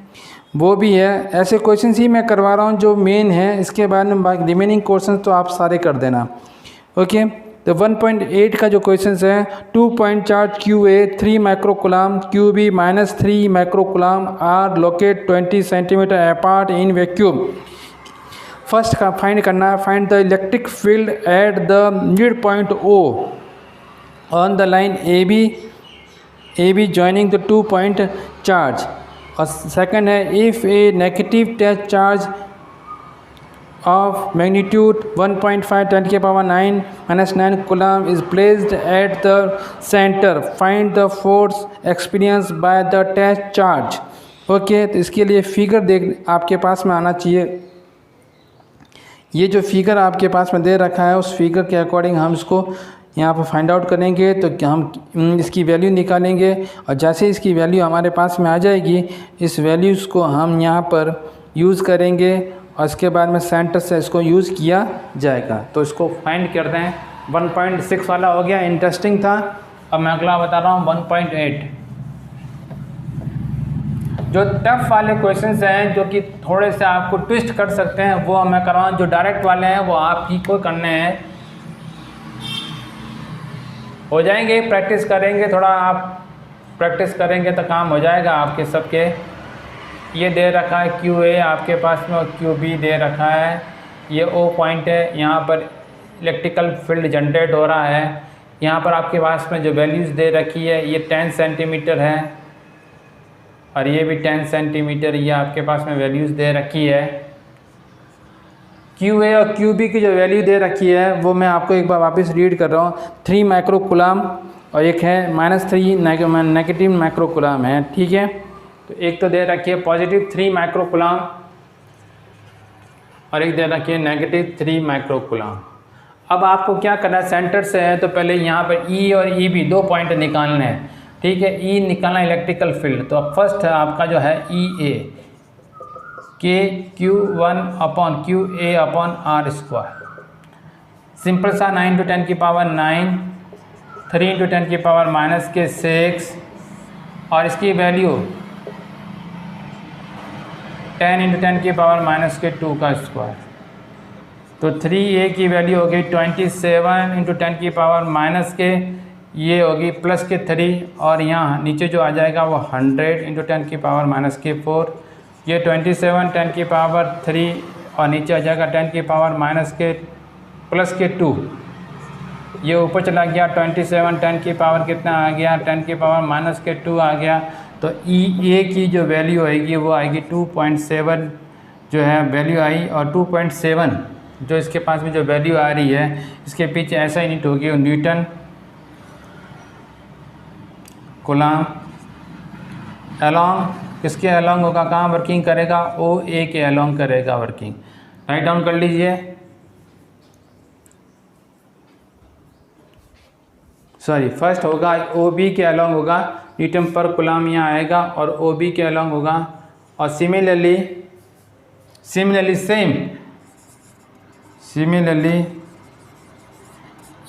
वो भी है ऐसे क्वेश्चंस ही मैं करवा रहा हूँ जो मेन है, इसके बाद में बाकी रिमेनिंग क्वेश्चन तो आप सारे कर देना ओके। तो 1.8 का जो क्वेश्चन है 2 point charge QA 3 microcoulomb QB -3 microcoulomb are locate 20 centimetre apart in vacuum. First का फाइंड करना है, find the electric field at the midpoint O on the line AB joining the 2 point charge. और second है if a negative test charge of magnitude 1.5 10⁻⁹ -9 coulomb is placed at the centre, find the force experience by the test charge okay. तो इसके लिए figure देख आपके पास में आना चाहिए। ये जो फिगर आपके पास में दे रखा है उस फिगर के अकॉर्डिंग हम इसको यहाँ पर फाइंड आउट करेंगे। तो हम इसकी वैल्यू निकालेंगे और जैसे इसकी वैल्यू हमारे पास में आ जाएगी इस वैल्यूज़ को हम यहाँ पर यूज़ करेंगे और इसके बाद में सेंटर से इसको यूज़ किया जाएगा। तो इसको फाइंड करते हैं। 1.6 वाला हो गया, इंटरेस्टिंग था। अब मैं अगला बता रहा हूँ 1.8। जो टफ वाले क्वेश्चंस हैं जो कि थोड़े से आपको ट्विस्ट कर सकते हैं वो मैं कर रहा हूँ। जो डायरेक्ट वाले हैं वो आप ही को करने हैं, हो जाएंगे। प्रैक्टिस करेंगे, थोड़ा आप प्रैक्टिस करेंगे तो काम हो जाएगा आपके सबके। ये दे रखा है QA आपके पास में और QB दे रखा है। ये O पॉइंट है, यहाँ पर इलेक्ट्रिकल फील्ड जनरेट हो रहा है। यहाँ पर आपके पास में जो वैल्यूज़ दे रखी है ये 10 सेंटीमीटर है और ये भी 10 सेंटीमीटर ये आपके पास में वैल्यूज़ दे रखी है। QA और QB की जो वैल्यू दे रखी है वो मैं आपको एक बार वापस रीड कर रहा हूँ। 3 माइक्रोकूलम और एक है -3 नेगेटिव माइक्रोकूलम है, ठीक है। तो एक तो दे रखी है पॉजिटिव 3 माइक्रोकूलम और एक दे रखी है नेगेटिव 3 माइक्रोकूलम। अब आपको क्या करना है, सेंटर से है तो पहले यहाँ पर E और EB 2 पॉइंट निकालने हैं, ठीक है। E निकालना इलेक्ट्रिकल फील्ड, तो अब फर्स्ट है आपका जो है EA KQ1/QA/R²। सिंपल सा 9 × 10⁹ 3 × 10⁻⁻6 और इसकी वैल्यू 10 × 10⁻⁻2 का स्क्वायर। तो 3a की वैल्यू होगी 27 इंटू 10 की पावर माइनस के, ये होगी प्लस के 3, और यहाँ नीचे जो आ जाएगा वो 100 इंटू 10 की पावर माइनस के 4, ये 27 10 की पावर 3 और नीचे आ जाएगा 10 की पावर माइनस के प्लस के 2, ये ऊपर चला गया 27 10 की पावर कितना आ गया 10 की पावर माइनस के 2 आ गया। तो ए की जो वैल्यू आएगी वो आएगी 2.7 जो है वैल्यू आई, और 2.7 जो इसके पास में जो वैल्यू आ रही है इसके पीछे ऐसा यूनिट होगी न्यूटन कूलम अलोंग, किसके अलोंग होगा, कहाँ वर्किंग करेगा, ओ ए के अलोंग करेगा वर्किंग। राइट डाउन कर लीजिए, सॉरी फर्स्ट होगा ओ बी के अलोंग होगा, न्यूटन पर कूलम यहाँ आएगा और ओ बी के अलोंग होगा, और सिमिलरली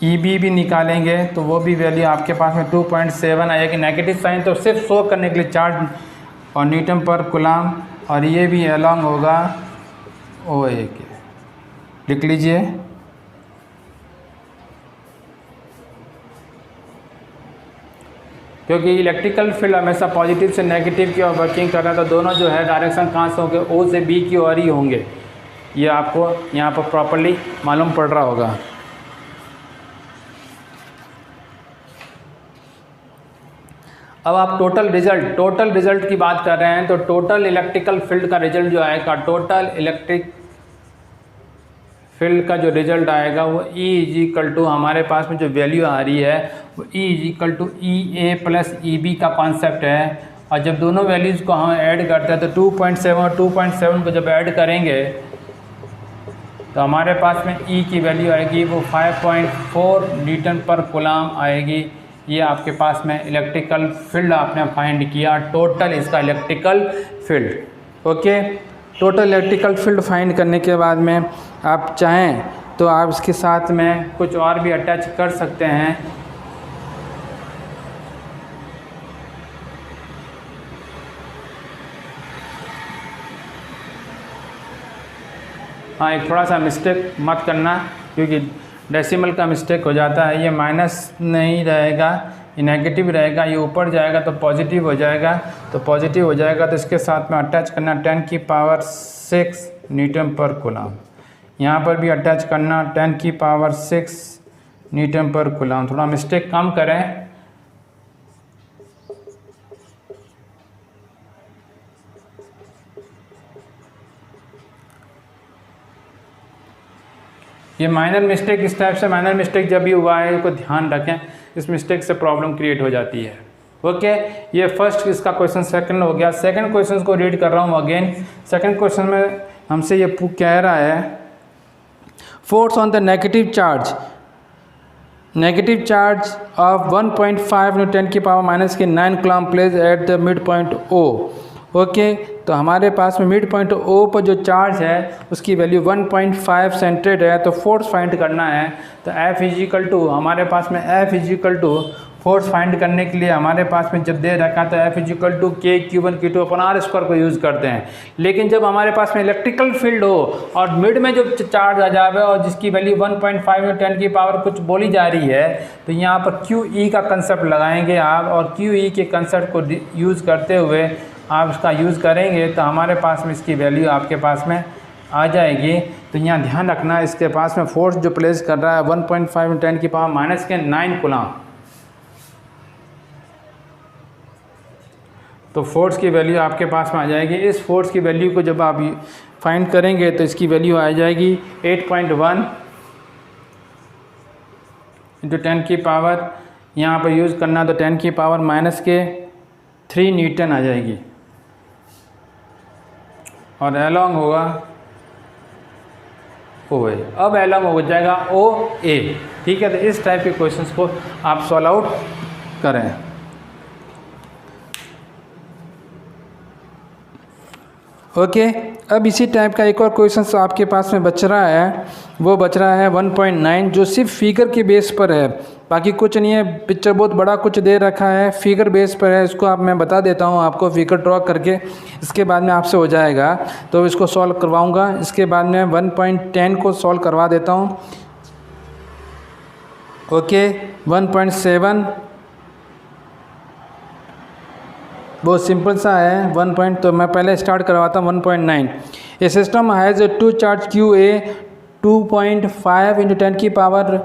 ई बी भी निकालेंगे तो वो भी वैल्यू आपके पास में 2.7 आएगी। नेगेटिव साइन तो सिर्फ शो करने के लिए चार्ज और न्यूटन पर कूलम, और ये भी अलोंग होगा ओ ए के, लिख लीजिए। क्योंकि इलेक्ट्रिकल फील्ड हमेशा पॉजिटिव से नेगेटिव की ओर वर्किंग कर रहा है, तो दोनों जो है डायरेक्शन कहाँ से होंगे, ओ से बी की ओर ही होंगे। ये आपको यहाँ पर प्रॉपर्ली मालूम पड़ रहा होगा। अब आप टोटल रिजल्ट की बात कर रहे हैं, तो टोटल इलेक्ट्रिकल फील्ड का रिजल्ट जो आएगा, टोटल इलेक्ट्रिक फील्ड का जो रिजल्ट आएगा वो E इज इक्वल टू, हमारे पास में जो वैल्यू आ रही है वो E is equal to E A plus E B का कॉन्सेप्ट है। और जब दोनों वैल्यूज़ को हम ऐड करते हैं तो 2.7 और 2.7 को जब ऐड करेंगे तो हमारे पास में E की वैल्यू आएगी वो 5.4 न्यूटन पर कूलम आएगी। ये आपके पास में इलेक्ट्रिकल फील्ड आपने फाइंड किया, टोटल इसका electrical field. Okay, total electrical field find करने के बाद में आप चाहें तो आप इसके साथ में कुछ और भी अटैच कर सकते हैं। हाँ, एक थोड़ा सा मिस्टेक मत करना, क्योंकि डेसिमल का मिस्टेक हो जाता है। ये माइनस नहीं रहेगा, ये नेगेटिव रहेगा, ये ऊपर जाएगा तो पॉजिटिव हो जाएगा, तो इसके साथ में अटैच करना 10 की पावर 6 न्यूटन पर कूलम। यहाँ पर भी अटैच करना 10 की पावर 6 न्यूटन पर कूलम। थोड़ा मिस्टेक कम करें। ये माइनर मिस्टेक, इस टाइप से माइनर मिस्टेक जब भी हुआ है, इसको ध्यान रखें, इस मिस्टेक से प्रॉब्लम क्रिएट हो जाती है। ओके, ये फर्स्ट इसका क्वेश्चन सेकंड हो गया। सेकंड क्वेश्चन को रीड कर रहा हूँ अगेन। सेकंड क्वेश्चन में हमसे ये कह रहा है, force on the negative charge of 1.5 × 10 की पावर माइनस के 9 coulomb place at the midpoint O. Okay, तो हमारे पास में मिड पॉइंट ओ पर जो चार्ज है उसकी वैल्यू 1.5 सेंट्रेड है, तो फोर्स फाइंड करना है। तो F इज इक्वल टू, हमारे पास में F is equal to force find करने के लिए हमारे पास में जब दे रखा तो F इज इक्वल टू के Q1 Q2 अपन R स्क्वायर को यूज़ करते हैं। लेकिन जब हमारे पास में इलेक्ट्रिकल फील्ड हो और मिड में जो चार्ज आ जाए और जिसकी वैल्यू 1.5 × 10 की पावर कुछ बोली जा रही है, तो यहाँ पर QE का कंसेप्ट लगाएंगे आप, और QE के कंसेप्ट को यूज़ करते हुए आप इसका यूज़ करेंगे तो हमारे पास में इसकी वैल्यू आपके पास में आ जाएगी। तो यहाँ ध्यान रखना, इसके पास में फोर्स जो प्लेस कर रहा है 1.5 × 10 की पावर माइनस के 9 कूलम। तो फोर्स की वैल्यू आपके पास में आ जाएगी। इस फोर्स की वैल्यू को जब आप फाइंड करेंगे तो इसकी वैल्यू आ जाएगी 8.1 × 10 की पावर, यहाँ पर यूज़ करना तो 10 की पावर माइनस के 3 न्यूटन आ जाएगी, और एलोंग होगा ओ ए। अब एलोंग हो जाएगा ओ ए। ठीक है, तो इस टाइप के क्वेश्चंस को आप सॉल्व आउट करें। ओके, अब इसी टाइप का एक और क्वेश्चन आपके पास में बच रहा है, वो बच रहा है 1.9, जो सिर्फ फिगर के बेस पर है। बाकी कुछ नहीं है। पिक्चर बहुत बड़ा कुछ दे रखा है, फिगर बेस पर है, इसको आप मैं बता देता हूँ आपको फिगर ड्रॉ करके, इसके बाद में आपसे हो जाएगा। तो इसको सॉल्व करवाऊँगा, इसके बाद में 1.10 को सॉल्व करवा देता हूँ। ओके 1.7 बहुत सिंपल सा है। 1 पॉइंट तो मैं पहले स्टार्ट करवाता हूँ 1.9। A system has 2 charge q a 2.5 into 10 की पावर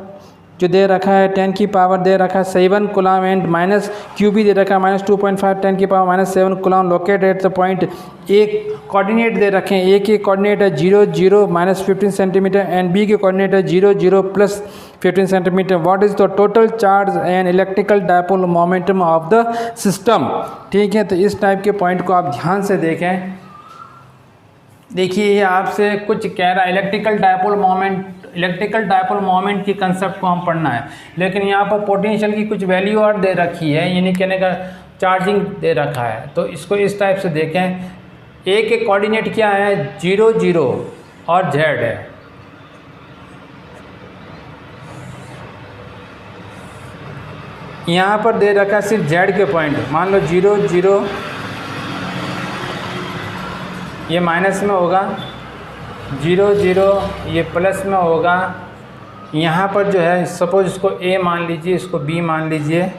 जो दे रखा है 10 की पावर दे रखा है 7 कूलम एंड माइनस क्यू भी दे रखा है -2.5 10 की power -7 coulomb locate at the point. एक कोऑर्डिनेट दे रखे हैं, ए के कोऑर्डिनेट है 0 0 -15 सेंटीमीटर एंड बी के कोऑर्डिनेट है 0 0 plus 15 centimetre. What is the total charge and electrical dipole momentum of the system. ठीक है, तो इस टाइप के पॉइंट को आप ध्यान से देखें। देखिए ये आपसे कुछ कह रहा है इलेक्ट्रिकल डायपोल मोमेंट की कंसेप्ट को हम पढ़ना है, लेकिन यहाँ पर पोटेंशियल की कुछ वैल्यू और दे रखी है, यानी कहने का चार्जिंग दे रखा है। तो इसको इस टाइप से देखें। ए के कोऑर्डिनेट क्या है 0 0 और जेड है। यहाँ पर दे रखा है सिर्फ जेड के पॉइंट, मान लो 0 0 ये माइनस में होगा, 0 0 ये प्लस में होगा। यहाँ पर जो है सपोज इसको ए मान लीजिए, इसको बी मान लीजिए।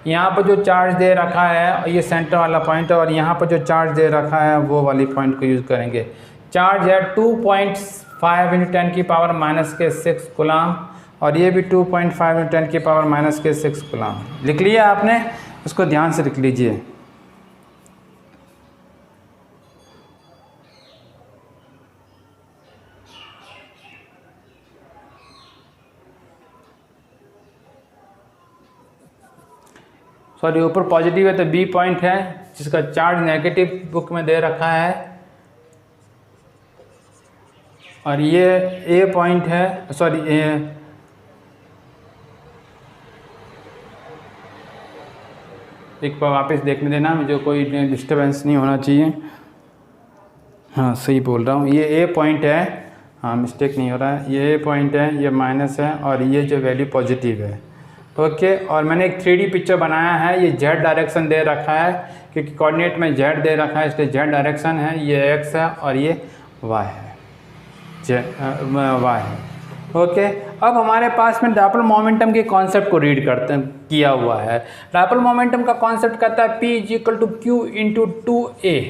यहाँ पर जो चार्ज दे रखा है ये सेंटर वाला पॉइंट है, और यहाँ पर जो चार्ज दे रखा है वो वाली पॉइंट को यूज़ करेंगे। चार्ज है 2.5 इंटू 10 की पावर -6 कूलम, और ये भी 2.5 इंटू 10 की पावर -6 कूलम। लिख लिया आपने, इसको ध्यान से लिख लीजिए। सॉरी ऊपर पॉजिटिव है तो बी पॉइंट है जिसका चार्ज नेगेटिव बुक में दे रखा है, और ये ए पॉइंट है, सॉरी एक बार वापस देखने देना, मुझे कोई डिस्टर्बेंस नहीं होना चाहिए। हाँ सही बोल रहा हूँ, ये ए पॉइंट है, हाँ मिस्टेक नहीं हो रहा है, ये ए पॉइंट है, ये माइनस है, और ये जो वैल्यू पॉजिटिव है। ओके और मैंने एक 3D पिक्चर बनाया है। ये जेड डायरेक्शन दे रखा है क्योंकि कोऑर्डिनेट में जेड दे रखा है, इसलिए जेड डायरेक्शन है, ये एक्स है और ये वाई है, वाई है। ओके अब हमारे पास में डायपोल मोमेंटम के कॉन्सेप्ट को रीड करते हैं किया हुआ है। डायपोल मोमेंटम का कॉन्सेप्ट कहता है P = Q × 2A।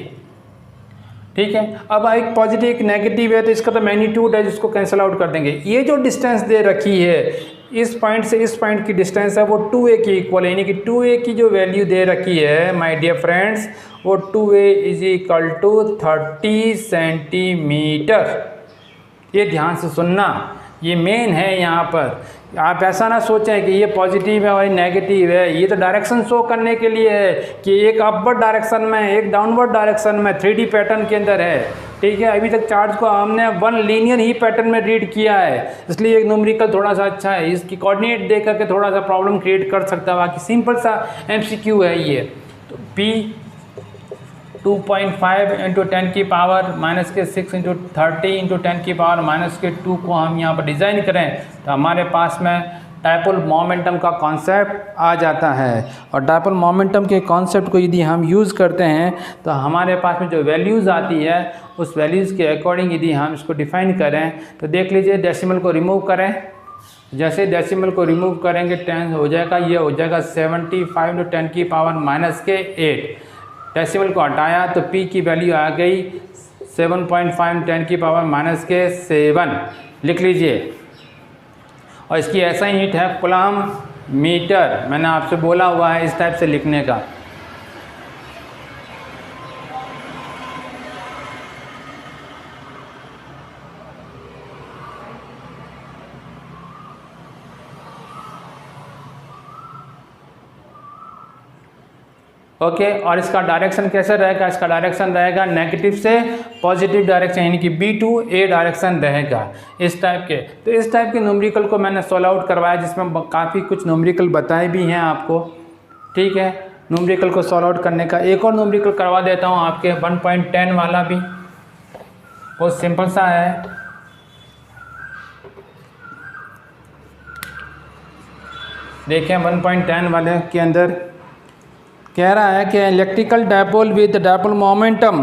ठीक है, अब एक पॉजिटिव एक नेगेटिव है तो इसका तो मैग्नीट्यूड है जिसको कैंसिल आउट कर देंगे। ये जो डिस्टेंस दे रखी है इस पॉइंट से इस पॉइंट की डिस्टेंस है वो 2a की इक्वल है, यानी कि 2a की जो वैल्यू दे रखी है माय डियर फ्रेंड्स वो 2a = 30 सेंटीमीटर। ये ध्यान से सुनना, ये मेन है यहाँ पर। आप ऐसा ना सोचें कि ये पॉजिटिव है और ये नेगेटिव है, ये तो डायरेक्शन शो करने के लिए है कि एक अपवर्ड डायरेक्शन में एक डाउनवर्ड डायरेक्शन में 3D पैटर्न के अंदर है। ठीक है, अभी तक चार्ज को हमने 1 लीनियर ही पैटर्न में रीड किया है, इसलिए एक न्यूमेरिकल थोड़ा सा अच्छा है। इसकी कोऑर्डिनेट देख करके थोड़ा सा प्रॉब्लम क्रिएट कर सकता है, बाकी सिंपल सा MCQ है ये। तो P 2.5 × 10 की पावर -6 × 30 × 10 की पावर -2 को हम यहाँ पर डिज़ाइन करें तो हमारे पास में डायपोल मोमेंटम का कॉन्सेप्ट आ जाता है। और डायपोल मोमेंटम के कॉन्सेप्ट को यदि हम यूज़ करते हैं तो हमारे पास में जो वैल्यूज़ आती है उस वैल्यूज़ के अकॉर्डिंग यदि हम इसको डिफ़ाइन करें तो देख लीजिए डेसिमल को रिमूव करें। जैसे डेसिमल को रिमूव करेंगे 10 हो जाएगा, ये हो जाएगा 75 × 10 की पावर -8। डेसिमल को हटाया तो P की वैल्यू आ गई 7.5 10 की पावर -7 लिख लीजिए। और इसकी ऐसा ही यूनिट है कूलम मीटर, मैंने आपसे बोला हुआ है इस टाइप से लिखने का। ओके और इसका डायरेक्शन कैसे रहेगा, इसका डायरेक्शन रहेगा नेगेटिव से पॉजिटिव डायरेक्शन, यानी कि B to A डायरेक्शन रहेगा इस टाइप के। तो इस टाइप के न्यूमेरिकल को मैंने सॉल्व आउट करवाया जिसमें काफ़ी कुछ न्यूमेरिकल बताए भी हैं आपको। ठीक है, न्यूमेरिकल को सॉल्व आउट करने का एक और न्यूमेरिकल करवा देता हूँ आपके 1.10 वाला भी, बहुत सिंपल सा है। देखें 1.10 वाले के अंदर कह रहा है कि electrical dipole with dipole momentum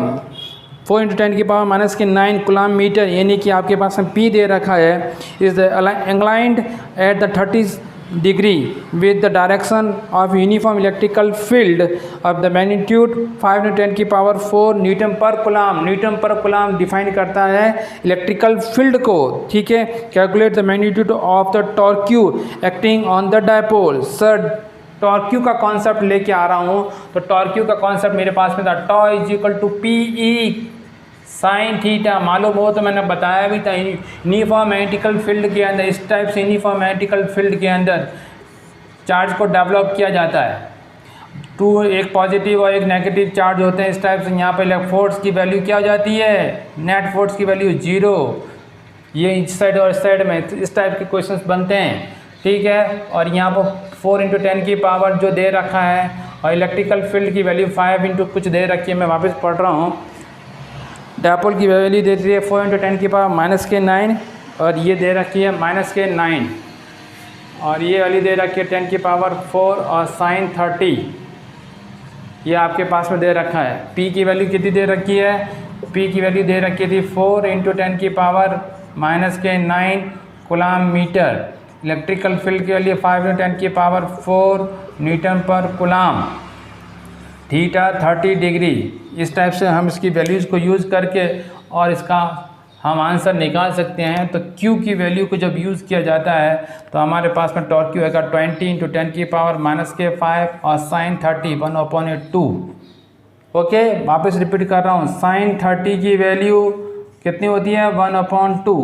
4 × 10⁻⁹ coulomb metre, यानी कि आपके पास में P दे रखा है, is inclined at the 30 degree with the direction of uniform electrical field of the magnitude 5 × 10⁴ newton पर कूलम। न्यूटन पर कूलम डिफाइन करता है इलेक्ट्रिकल फील्ड को, ठीक है। Calculate the magnitude of the torque acting on the dipole. Sir torque का concept लेके आ रहा हूँ, तो टॉर्क्यू का कॉन्सेप्ट मेरे पास में था, tau is equal to PE sine theta. मालूम हो तो मैंने बताया भी था, यूनिफॉर्म मैग्नेटिकल फील्ड के अंदर, इस टाइप से यूनिफॉर्म मैग्नेटिकल फील्ड के अंदर चार्ज को डेवलप किया जाता है। एक पॉजिटिव और एक नेगेटिव चार्ज होते हैं इस टाइप से। यहाँ पे फोर्स की वैल्यू क्या हो जाती है, नेट फोर्स की वैल्यू 0। ये इस साइड और इस साइड में इस टाइप के क्वेश्चंस बनते हैं, ठीक है। और यहाँ पर 4 × 10⁻⁴ जो दे रखा है, और इलेक्ट्रिकल फील्ड की वैल्यू 5 × कुछ दे रखी है। मैं वापस पढ़ रहा हूँ, डायपोल की वैल्यू दे रही है 4 × 10⁻⁹ और ये दे रखी है -9, और ये वाली दे रखी है 10⁴ और sin 30, ये आपके पास में दे रखा है। P की वैल्यू कितनी दे रखी है, P की वैल्यू दे रखी थी 4 × 10⁻⁹ कूलम मीटर। इलेक्ट्रिकल फील्ड के लिए 5 × 10⁴ न्यूटन पर कूलम, थीटा 30 डिग्री। इस टाइप से हम इसकी वैल्यूज़ को यूज़ करके और इसका हम आंसर निकाल सकते हैं। तो Q की वैल्यू को जब यूज़ किया जाता है तो हमारे पास में टॉर्क्यू आएगा 20 × 10⁻⁻⁵ और sin 30 1/2। ओके, वापस रिपीट कर रहा हूँ, sin 30 की वैल्यू कितनी होती है 1/2,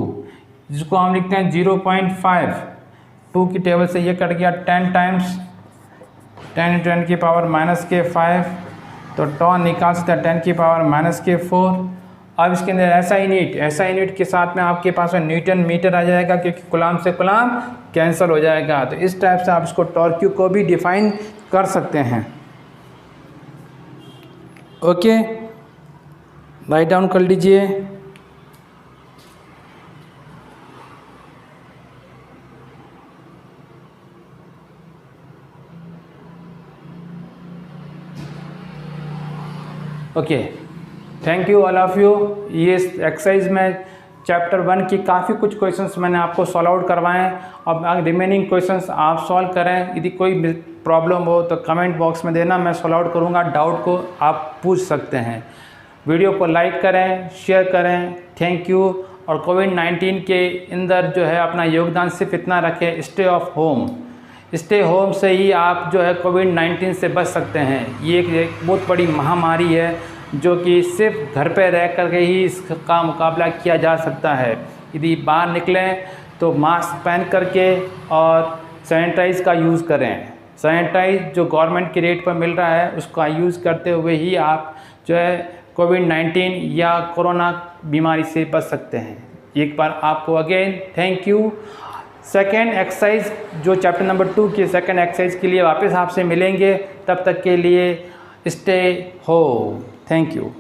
जिसको हम लिखते हैं 0.5। 2 की टेबल से ये कट गया 10 टाइम्स 10 × 10⁻⁵, तो टॉ निकाल सकते हैं 10⁻⁴। अब इसके अंदर ऐसा यूनिट के साथ में आपके पास में न्यूटन मीटर आ जाएगा, क्योंकि कूलम से कूलम कैंसिल हो जाएगा। तो इस टाइप से आप इसको टॉर्क्यू को भी डिफाइन कर सकते हैं। ओके, राइट डाउन कर लीजिए। Okay, thank you all of you. ये एक्सरसाइज में चैप्टर 1 की काफ़ी कुछ क्वेश्चंस मैंने आपको सॉल्व आउट करवाएं। अब रिमेनिंग क्वेश्चंस आप सॉल्व करें। यदि कोई प्रॉब्लम हो तो कमेंट बॉक्स में देना, मैं सॉल्व आउट करूँगा। डाउट को आप पूछ सकते हैं। वीडियो को लाइक करें, शेयर करें। Thank you. और कोविड-19 के अंदर जो है अपना योगदान सिर्फ इतना रखें, stay of home. Stay home से ही आप जो है कोविड-19 से बच सकते हैं। ये एक बहुत बड़ी महामारी है जो कि सिर्फ घर पे रह कर के ही इसका मुकाबला किया जा सकता है। यदि बाहर निकलें तो मास्क पहन करके और सैनिटाइज़ का यूज़ करें। सैनिटाइज जो गवर्नमेंट के रेट पर मिल रहा है उसका यूज़ करते हुए ही आप जो है कोविड-19 या कोरोना बीमारी से बच सकते हैं। एक बार आपको again thank you. Second exercise जो चैप्टर नंबर 2 की सेकेंड एक्सरसाइज के लिए वापस आपसे मिलेंगे। तब तक के लिए स्टे होम। Thank you.